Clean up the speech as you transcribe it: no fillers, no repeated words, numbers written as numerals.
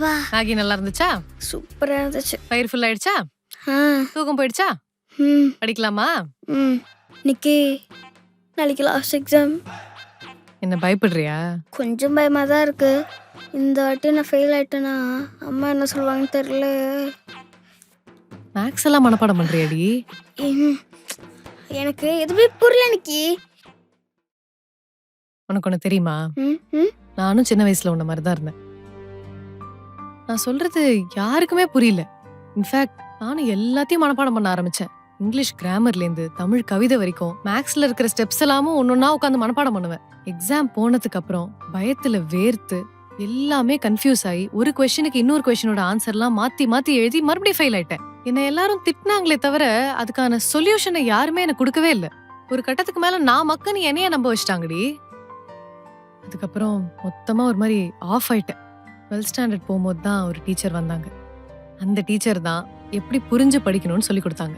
வா மேகி நல்லா இருந்துச்சா? சூப்பரா இருந்துச்சு. வயிறு ஃபுல் ஆயிடுச்சா? ஆ தூக்கம் போயிடுச்சா? ம் படிக்கலாமா? ம் இன்னைக்கு நாளைக்கு லாஸ்ட் எக்ஸாம். என்ன பயப்படுறியா? கொஞ்சம் பயமாக தான் இருக்கு. இந்த வாட்டி நான் ஃபெயில் ஆயிட்டேன்னா அம்மா என்ன சொல்லுவாங்கன்னு தெரியல. மேக்ஸ் எல்லாம் மனப்பாடம் பண்றியாடி? ம், எனக்கு எதுவுமே புரியல இன்னைக்கு. உனக்கு ஒண்ணு தெரியுமா? ம் ம் நானும் சின்ன வயசுல உன்ன மாதிரி தான் இருந்தேன். நான் சொல்றது யாருக்குமே புரியல. இன்ஃபேக்ட் நானும் எல்லாத்தையும் மனப்பாடம் பண்ண ஆரம்பிச்சேன். இங்கிலீஷ் கிராமர்லேருந்து தமிழ் கவிதை வரைக்கும் மேக்ஸ்ல இருக்கிற ஸ்டெப்ஸ் எல்லாமும் ஒன்னொன்னா உட்காந்து மனப்பாடம் பண்ணுவேன். எக்ஸாம் போனதுக்கு அப்புறம் பயத்துல வேர்த்து எல்லாமே கன்ஃபியூஸ் ஆகி ஒரு கொஸ்டினுக்கு இன்னொரு கொஸ்டினோட ஆன்சர்லாம் மாத்தி மாத்தி எழுதி மறுபடியும் ஃபெயில் ஆயிட்டேன். என்னை எல்லாரும் திட்டினாங்களே தவிர அதுக்கான சொல்யூஷனை யாருமே எனக்கு கொடுக்கவே இல்லை. ஒரு கட்டத்துக்கு மேல நான் மக்கன்னு என்னைய நம்ப வச்சிட்டாங்கடி. அதுக்கப்புறம் மொத்தமா ஒரு மாதிரி ஆஃப் ஆயிட்டேன். 12th ஸ்டாண்டர்ட் போகும்போது தான் ஒரு டீச்சர் வந்தாங்க. அந்த டீச்சர் தான் எப்படி புரிஞ்சு படிக்கணும்னு சொல்லி கொடுத்தாங்க.